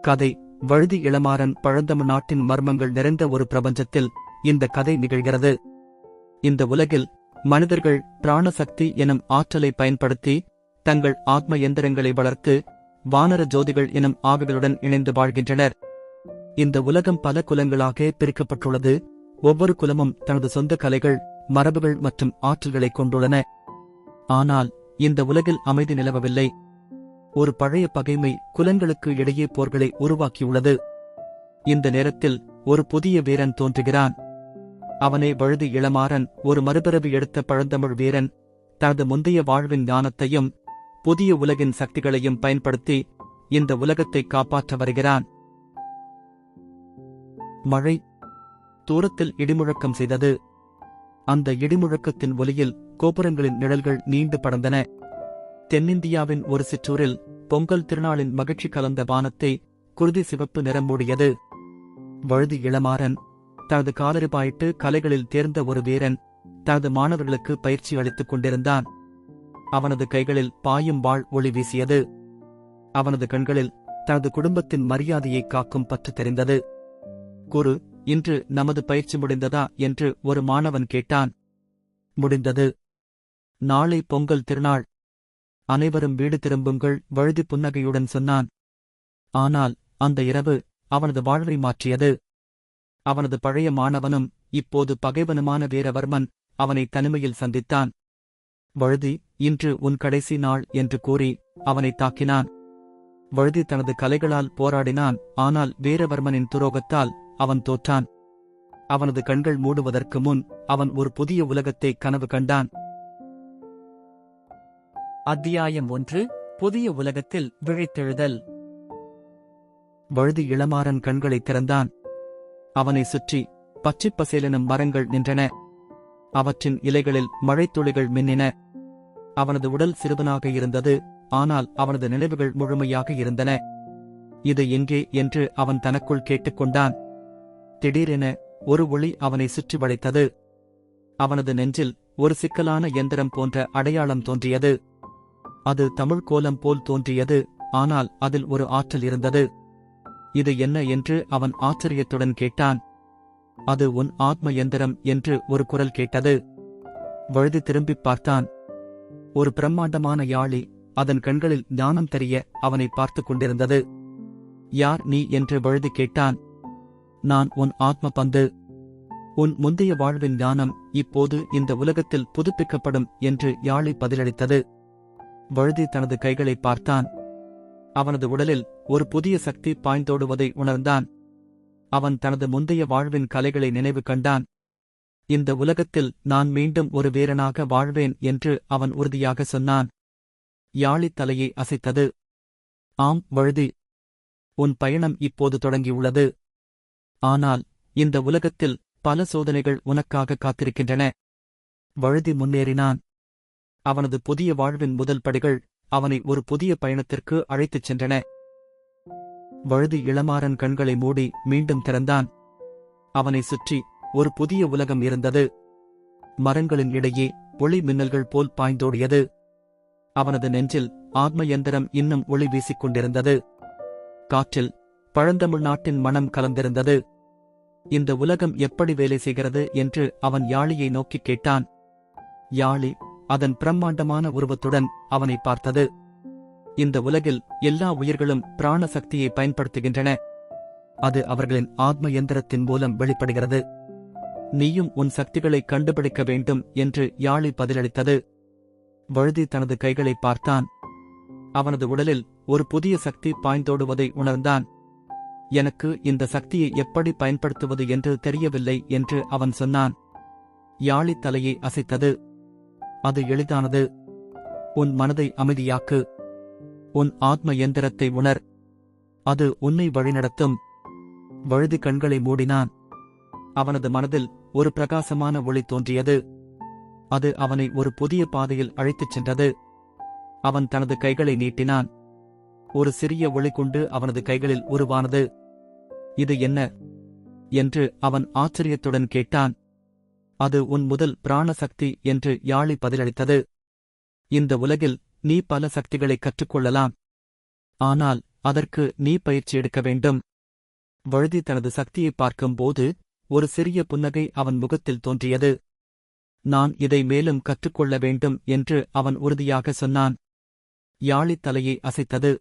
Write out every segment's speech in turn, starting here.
கதை வழுதி இளமாறன் பழந்தமிழ் நாட்டின் மர்மங்கள் நிறைந்த ஒரு பிரபஞ்சத்தில் இந்த கதை நிகழ்கிறது. இந்த உலகில் மனிதர்கள் பிராணசக்தி எனும் ஆற்றலை பயன்படுத்தி தங்கள் ஆத்ம எந்திரங்களை வளர்த்து வானர ஜோதிகள் எனும் ஆவிகளுடன் இணைந்து வாழ்கின்றனர். இந்த உலகம் பல குலங்களாக பிரிக்கப்பட்டுள்ளது. ஒவ்வொரு குலமும் தனது சொந்த கலைகள், மரபுகள் மற்றும் ஆற்றல்களை கொண்டுள்ளன. ஆனால் இந்த உலகில் அமைதி நிலவவில்லை. ஒரு பழைய பகைமை குலங்களுக்கு இடையே போர்களை உருவாக்கியுள்ளது. இந்த நேரத்தில் ஒரு புதிய வீரன் தோன்றுகிறான். அவனே வழுதி இளமாறன், ஒரு மறுபிறவி எடுத்த பழந்தமிழ் வீரன். தனது முந்தைய வாழ்வின் ஞானத்தையும் புதிய உலகின் சக்திகளையும் பயன்படுத்தி இந்த உலகத்தை காப்பாற்ற வருகிறான். மழை தூரத்தில் இடிமுழக்கம் செய்தது. அந்த இடிமுழக்கத்தின் ஒலியில் கோபுரங்களின் நிழல்கள் நீண்டு படர்ந்தன. தென்னிந்தியாவின் ஒரு சிற்றூரில் பொங்கல் திருநாளின் மகிழ்ச்சி கலந்த வானத்தை குருதி சிவப்பு நிறம் மூடியது. வழுதி இளமாறன் தனது காலறிபாயிட்டு கலைகளில் தேர்ந்த ஒரு வீரன் தனது மாணவர்களுக்கு பயிற்சி அளித்துக் கொண்டிருந்தான். அவனது கைகளில் பாயும் வாள் ஒளி வீசியது. அவனது கண்களில் தனது குடும்பத்தின் மரியாதையை காக்கும் பற்று தெரிந்தது. குரு, இன்று நமது பயிற்சி முடிந்ததா என்று ஒரு மாணவன் கேட்டான். முடிந்தது. நாளை பொங்கல் திருநாள். அனைவரும் வீடு திரும்புங்கள், வழுதி புன்னகையுடன் சொன்னான். ஆனால் அந்த இரவு அவனது வாழ்வை மாற்றியது. அவனது பழைய மாணவனும் இப்போது பகைவனுமான வீரவர்மன் அவனை தனிமையில் சந்தித்தான். வழுதி, இன்று உன் கடைசி நாள் என்று கூறி அவனை தாக்கினான். வழுதி தனது கலைகளால் போராடினான். ஆனால் வீரவர்மனின் துரோகத்தால் அவன் தோற்றான். அவனது கண்கள் மூடுவதற்கு முன் அவன் ஒரு புதிய உலகத்தை கனவு கண்டான். அத்தியாயம் 1. புதிய உலகத்தில் விழித்தெழுதல். வழுதி இளமாறன் கண்களை திறந்தான். அவனை சுற்றி பச்சைப்பசேலெனும் மரங்கள் நின்றன. அவற்றின் இலைகளில் மழைத்துளிகள் மின்னின. அவனது உடல் சிறுவனாக இருந்தது. ஆனால் அவனது நினைவுகள் முழுமையாக இருந்தன. இது எங்கே என்று அவன் தனக்குள் கேட்டுக்கொண்டான். திடீரென ஒரு ஒளி அவனை சுற்றி வளைத்தது. அவனது நெஞ்சில் ஒரு சிக்கலான எந்திரம் போன்ற அடையாளம் தோன்றியது. அது தமிழ் கோலம் போல் தோன்றியது. ஆனால் அதில் ஒரு ஆற்றல் இருந்தது. இது என்ன என்று அவன் ஆச்சரியத்துடன் கேட்டான். அது உன் ஆத்ம எந்திரம் என்று ஒரு குரல் கேட்டது. வழுதி திரும்பிப் பார்த்தான். ஒரு பிரம்மாண்டமான யாழி அதன் கண்களில் ஞானம் தெரிய அவனை பார்த்துக் கொண்டிருந்தது. யார் நீ என்று வழுதி கேட்டான். நான் உன் ஆத்ம பந்து. உன் முந்தைய வாழ்வின் ஞானம் இப்போது இந்த உலகத்தில் புதுப்பிக்கப்படும் என்று யாழி பதிலளித்தது. வழுதி தனது கைகளை பார்த்தான். அவனது உடலில் ஒரு புதிய சக்தி பாய்ந்தோடுவதை உணர்ந்தான். அவன் தனது முந்தைய வாழ்வின் கலைகளை நினைவு கண்டான். இந்த உலகத்தில் நான் மீண்டும் ஒரு வீரனாக வாழ்வேன் என்று அவன் உறுதியாக சொன்னான். யாழி தலையை அசைத்தது. ஆம் வழுதி, உன் பயணம் இப்போது தொடங்கியுள்ளது. ஆனால் இந்த உலகத்தில் பல சோதனைகள் உனக்காக காத்திருக்கின்றன. வழுதி முன்னேறினான். அவனது புதிய வாழ்வின் முதல் படிகள் அவனை ஒரு புதிய பயணத்திற்கு அழைத்துச் சென்றன. வழுதி இளமாறன் கண்களை மூடி மீண்டும் திறந்தான். அவனை சுற்றி ஒரு புதிய உலகம் இருந்தது. மரங்களின் இடையே ஒளி மின்னல்கள் போல் பாய்ந்தோடியது. அவனது நெஞ்சில் ஆத்ம எந்திரம் இன்னும் ஒளி வீசிக் கொண்டிருந்தது. காற்றில் பழந்தமிழ் நாட்டின் மனம் கலந்திருந்தது. இந்த உலகம் எப்படி வேலை செய்கிறது என்று அவன் யாழியை நோக்கிக் கேட்டான். யாழி அதன் பிரம்மாண்டமான உருவத்துடன் அவனை பார்த்தது. இந்த உலகில் எல்லா உயிர்களும் பிராண சக்தியை பயன்படுத்துகின்றன. அது அவர்களின் ஆத்ம எந்திரத்தின் மூலம் வெளிப்படுகிறது. நீயும் உன் சக்திகளை கண்டுபிடிக்க வேண்டும் என்று யாழி பதிலளித்தது. வழுதி தனது கைகளை பார்த்தான். அவனது உடலில் ஒரு புதிய சக்தி பாய்ந்தோடுவதை உணர்ந்தான். எனக்கு இந்த சக்தியை எப்படி பயன்படுத்துவது என்று தெரியவில்லை என்று அவன் சொன்னான். யாழி தலையை அசைத்தது. அது எளிதானது. உன் மனதை அமைதியாக்கு. உன் ஆத்ம எந்திரத்தை உணர். அது உன்னை வழிநடத்தும். வழுதி கண்களை மூடினான். அவனது மனதில் ஒரு பிரகாசமான ஒளி தோன்றியது. அது அவனை ஒரு புதிய பாதையில் அழைத்துச் சென்றது. அவன் தனது கைகளை நீட்டினான். ஒரு சிறிய ஒளி கொண்டு அவனது கைகளில் உருவானது. இது என்ன என்று அவன் ஆச்சரியத்துடன் கேட்டான். அது உன் முதல் பிராண சக்தி என்று யாழி பதிலளித்தது. இந்த உலகில் நீ பல சக்திகளை கற்றுக்கொள்ளலாம். ஆனால் அதற்கு நீ பயிற்சி எடுக்க வேண்டும். வழுதி தனது சக்தியை பார்க்கும்போது ஒரு சிறிய புன்னகை அவன் முகத்தில் தோன்றியது. நான் இதை மேலும் கற்றுக்கொள்ள வேண்டும் என்று அவன் உறுதியாக சொன்னான். யாழி தலையை அசைத்தது.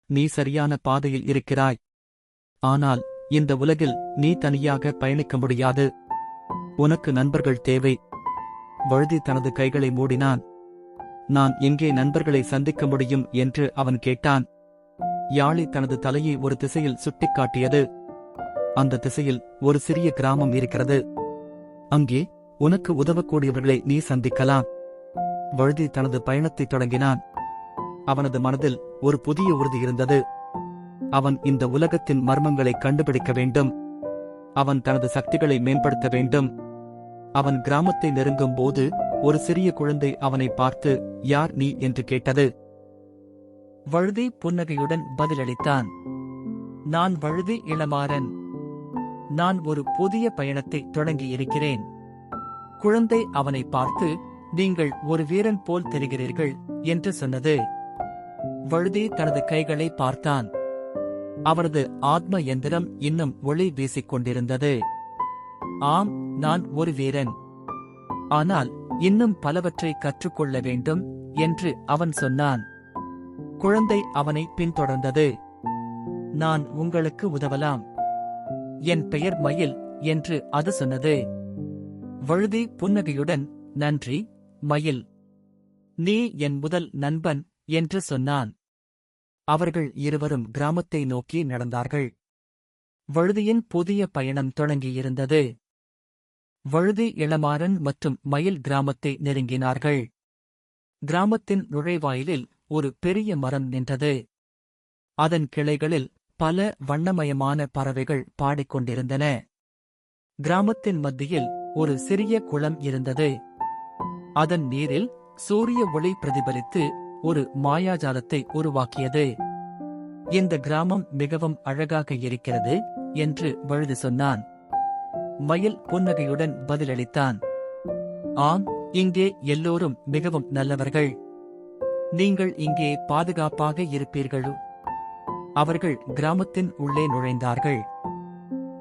நீ சரியான பாதையில் இருக்கிறாய். ஆனால் இந்த உலகில் நீ தனியாக பயணிக்க முடியாது. உனக்கு நண்பர்கள் தேவை. வழுதி தனது கைகளை மூடினான். நான் எங்கே நண்பர்களை சந்திக்க முடியும் என்று அவன் கேட்டான். யாழி தனது தலையை ஒரு திசையில் சுட்டிக்காட்டியது. அந்த திசையில் ஒரு சிறிய கிராமம் இருக்கிறது. அங்கே உனக்கு உதவக்கூடியவர்களை நீ சந்திக்கலாம். வழுதி தனது பயணத்தை தொடங்கினான். அவனது மனதில் ஒரு புதிய உறுதி இருந்தது. அவன் இந்த உலகத்தின் மர்மங்களை கண்டுபிடிக்க வேண்டும். அவன் தனது சக்திகளை மேம்படுத்த வேண்டும். அவன் கிராமத்தை நெருங்கும் போது ஒரு சிறிய குழந்தை அவனை பார்த்து, யார் நீ என்று கேட்டது. வழுதி புன்னகையுடன் பதிலளித்தான். நான் வழுதி இளமாறன். நான் ஒரு புதிய பயணத்தை தொடங்கியிருக்கிறேன். குழந்தை அவனை பார்த்து, நீங்கள் ஒரு வீரன் போல் தெரிகிறீர்கள் என்று சொன்னது. வழுதி தனது கைகளை பார்த்தான். அவரது ஆத்ம எந்திரம் இன்னும் ஒளி வீசிக் கொண்டிருந்தது. ஆம், நான் ஒரு வீரன். ஆனால் இன்னும் பலவற்றை கற்றுக்கொள்ள வேண்டும் என்று அவன் சொன்னான். குழந்தை அவனை பின்தொடர்ந்தது. நான் உங்களுக்கு உதவலாம். என் பெயர் மயில் என்று அது சொன்னது. வழுதி புன்னகையுடன், நன்றி, மயில். நீ என் முதல் நண்பன் என்று சொன்னான். அவர்கள் இருவரும் கிராமத்தை நோக்கி நடந்தார்கள். வழுதியின் புதிய பயணம் தொடங்கியிருந்தது. வழுதி இளமாறன் மற்றும் மயில் கிராமத்தை நெருங்கினார்கள். கிராமத்தின் நுழைவாயிலில் ஒரு பெரிய மரம் நின்றது. அதன் கிளைகளில் பல வண்ணமயமான பறவைகள் பாடிக்கொண்டிருந்தன. கிராமத்தின் மத்தியில் ஒரு சிறிய குளம் இருந்தது. அதன் நீரில் சூரிய ஒளி பிரதிபலித்து ஒரு மாயாஜாலத்தை உருவாக்கியது. இந்த கிராமம் மிகவும் அழகாக இருக்கிறது என்று வழுதி சொன்னான். மயில் புன்னகையுடன் பதிலளித்தான். ஆம், இங்கே எல்லோரும் மிகவும் நல்லவர்கள். நீங்கள் இங்கே பாதுகாப்பாக இருப்பீர்கள். அவர்கள் கிராமத்தின் உள்ளே நுழைந்தார்கள்.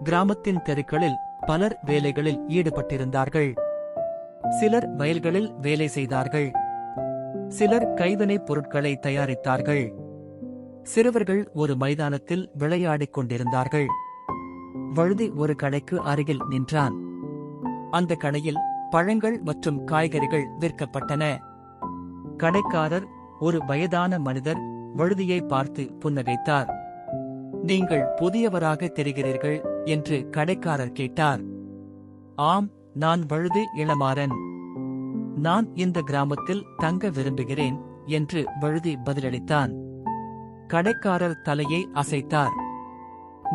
கிராமத்தின் தெருக்களில் பலர் வேலைகளில் ஈடுபட்டிருந்தார்கள். சிலர் வயல்களில் வேலை செய்தார்கள். சிலர் கைவினைப் பொருட்களை தயாரித்தார்கள். சிறுவர்கள் ஒரு மைதானத்தில் விளையாடிக் கொண்டிருந்தார்கள். வழுதி ஒரு கடைக்கு அருகில் நின்றான். அந்த கடையில் பழங்கள் மற்றும் காய்கறிகள் விற்கப்பட்டன. கடைக்காரர், ஒரு வயதான மனிதர், வழுதியை பார்த்து புன்னகைத்தார். நீங்கள் புதியவராக தெரிகிறீர்கள் என்று கடைக்காரர் கேட்டார். ஆம், நான் வழுதி இளமாறன். நான் இந்த கிராமத்தில் தங்க விரும்புகிறேன் என்று வழுதி பதிலளித்தான். கடைக்காரர் தலையை அசைத்தார்.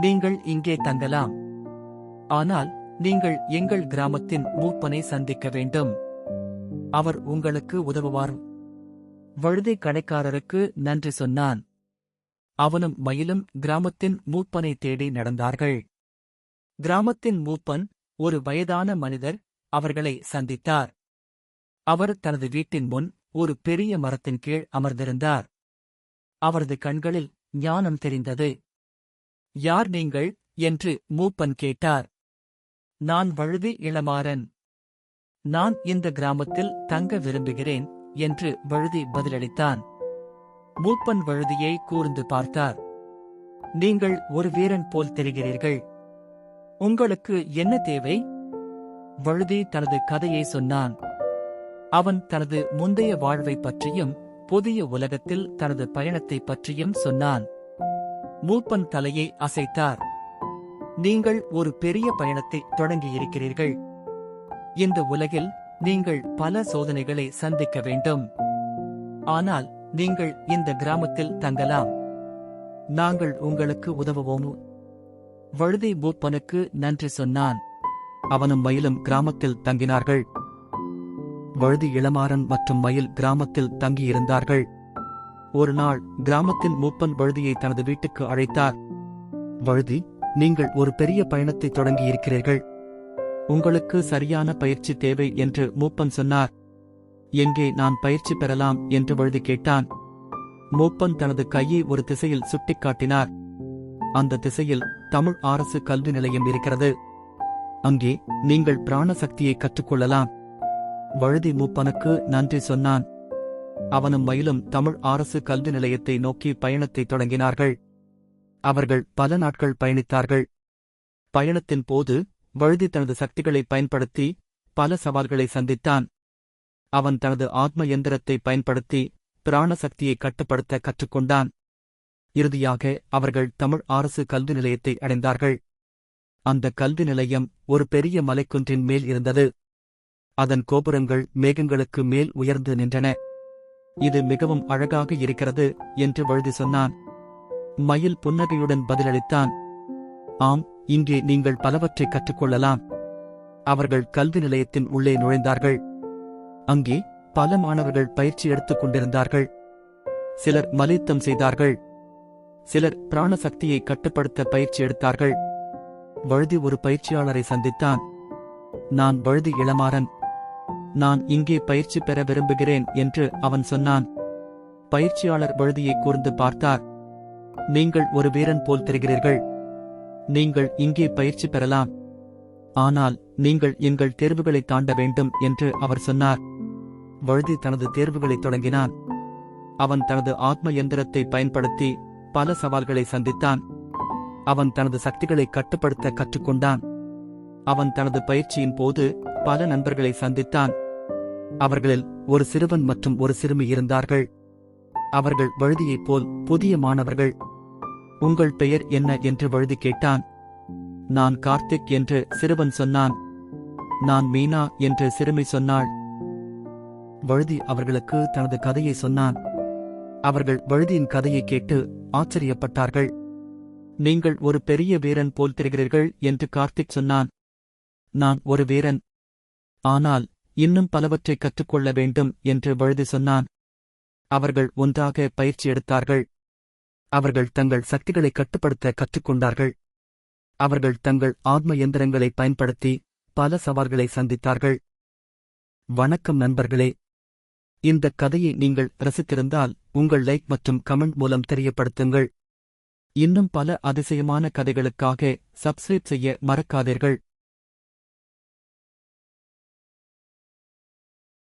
நீங்கள் இங்கே தங்கலாம். ஆனால் நீங்கள் எங்கள் கிராமத்தின் மூப்பனை சந்திக்க வேண்டும். அவர் உங்களுக்கு உதவுவார். வழுதி கடைக்காரருக்கு நன்றி சொன்னான். அவனும் மயிலும் கிராமத்தின் மூப்பனை தேடி நடந்தார்கள். கிராமத்தின் மூப்பன், ஒரு வயதான மனிதர், அவர்களை சந்தித்தார். அவர் தனது வீட்டின் முன் ஒரு பெரிய மரத்தின் கீழ் அமர்ந்திருந்தார். அவரது கண்களில் ஞானம் தெரிந்தது. யார் நீங்கள் என்று மூப்பன் கேட்டார். நான் வழுதி இளமாறன். நான் இந்த கிராமத்தில் தங்க விரும்புகிறேன் என்று வழுதி பதிலளித்தான். மூப்பன் வழுதியை கூர்ந்து பார்த்தார். நீங்கள் ஒரு வீரன் போல் தெரிகிறீர்கள். உங்களுக்கு என்ன தேவை? வழுதி தனது கதையை சொன்னான். அவன் தனது முந்தைய வாழ்வை பற்றியும் புதிய உலகத்தில் தனது பயணத்தை பற்றியும் சொன்னான். மூப்பன் தலையை அசைத்தார். நீங்கள் ஒரு பெரிய பயணத்தை தொடங்கியிருக்கிறீர்கள். இந்த உலகில் நீங்கள் பல சோதனைகளை சந்திக்க வேண்டும். ஆனால் நீங்கள் இந்த கிராமத்தில் தங்கலாம். நாங்கள் உங்களுக்கு உதவுவோம். வழுதி மூப்பனுக்கு நன்றி சொன்னான். அவனும் மயிலும் கிராமத்தில் தங்கினார்கள். வழுதி இளமாறன் மற்றும் மயில் கிராமத்தில் தங்கியிருந்தார்கள். ஒரு நாள் கிராமத்தின் மூப்பன் வழுதியை தனது வீட்டுக்கு அழைத்தார். வழுதி, நீங்கள் ஒரு பெரிய பயணத்தை தொடங்கியிருக்கிறீர்கள். உங்களுக்கு சரியான பயிற்சி தேவை என்று மூப்பன் சொன்னார். எங்கே நான் பயிற்சி பெறலாம் என்று வழுதி கேட்டான். மூப்பன் தனது கையை ஒரு திசையில் சுட்டிக்காட்டினார். அந்த திசையில் தமிழ் அரசு கல்வி நிலையம் இருக்கிறது. அங்கே நீங்கள் பிராண சக்தியை கற்றுக்கொள்ளலாம். வழுதி மூப்பனுக்கு நன்றி சொன்னான். அவனும் மயிலும் தமிழ் அரசு கல்வி நிலையத்தை நோக்கி பயணத்தை தொடங்கினார்கள். அவர்கள் பல நாட்கள் பயணித்தார்கள். பயணத்தின் போது வழுதி தனது சக்திகளை பயன்படுத்தி பல சவால்களை சந்தித்தான். அவன் தனது ஆத்ம எந்திரத்தை பயன்படுத்தி பிராண சக்தியை கட்டுப்படுத்த கற்றுக்கொண்டான். இறுதியாக அவர்கள் தமிழ் அரசு கல்வி நிலையத்தை அடைந்தார்கள். அந்த கல்வி நிலையம் ஒரு பெரிய மலைக்குன்றின் மேல் இருந்தது. அதன் கோபுரங்கள் மேகங்களுக்கு மேல் உயர்ந்து நின்றன. இது மிகவும் அழகாக இருக்கிறது என்று வழுதி சொன்னான். மயில் புன்னகையுடன் பதிலளித்தான். ஆம், இங்கே நீங்கள் பலவற்றை கற்றுக்கொள்ளலாம். அவர்கள் கல்வி நிலையத்தின் உள்ளே நுழைந்தார்கள். அங்கே பல மாணவர்கள் பயிற்சி எடுத்துக் கொண்டிருந்தார்கள். சிலர் மலைத்தம் செய்தார்கள். சிலர் பிராண சக்தியை கட்டுப்படுத்த பயிற்சி எடுத்தார்கள். வழுதி ஒரு பயிற்சியாளரை சந்தித்தான். நான் வழுதி இளமாறன். நான் இங்கே பயிற்சி பெற விரும்புகிறேன் என்று அவன் சொன்னான். பயிற்சியாளர் வழுதியை கூர்ந்து பார்த்தார். நீங்கள் ஒரு வீரன் போல் தெரிகிறீர்கள். நீங்கள் இங்கே பயிற்சி பெறலாம். ஆனால் நீங்கள் எங்கள் தேர்வுகளை தாண்ட வேண்டும் என்று அவர் சொன்னார். வழுதி தனது தேர்வுகளை தொடங்கினான். அவன் தனது ஆத்ம எந்திரத்தை பயன்படுத்தி பல சவால்களை சந்தித்தான். அவன் தனது சக்திகளை கட்டுப்படுத்த கற்றுக்கொண்டான். அவன் தனது பயிற்சியின் போது பல நண்பர்களை சந்தித்தான். அவர்களில் ஒரு சிறுவன் மற்றும் ஒரு சிறுமி இருந்தார்கள். அவர்கள் வழுதியைப் போல் புதிய மாணவர்கள். உங்கள் பெயர் என்ன என்று வழுதி கேட்டான். நான் கார்த்திக் என்று சிறுவன் சொன்னான். நான் மீனா என்று சிறுமி சொன்னாள். வழுதி அவர்களுக்கு தனது கதையை சொன்னான். அவர்கள் வழுதியின் கதையை கேட்டு ஆச்சரியப்பட்டார்கள். நீங்கள் ஒரு பெரிய வீரன் போல் தெரிகிறீர்கள் என்று கார்த்திக் சொன்னான். நான் ஒரு வீரன். ஆனால் இன்னும் பலவற்றை கற்றுக்கொள்ள வேண்டும் என்று வழுதி சொன்னான். அவர்கள் ஒன்றாக பயிற்சி எடுத்தார்கள். அவர்கள் தங்கள் சக்திகளை கட்டுப்படுத்த கற்றுக்கொண்டார்கள். அவர்கள் தங்கள் ஆத்ம எந்திரங்களை பயன்படுத்தி பல சவால்களை சந்தித்தார்கள். வணக்கம் நண்பர்களே. இந்த கதையை நீங்கள் ரசித்திருந்தால் உங்கள் லைக் மற்றும் கமெண்ட் மூலம் தெரியப்படுத்துங்கள். இன்னும் பல அதிசயமான கதைகளுக்காக சப்ஸ்கிரைப் செய்ய மறக்காதீர்கள்.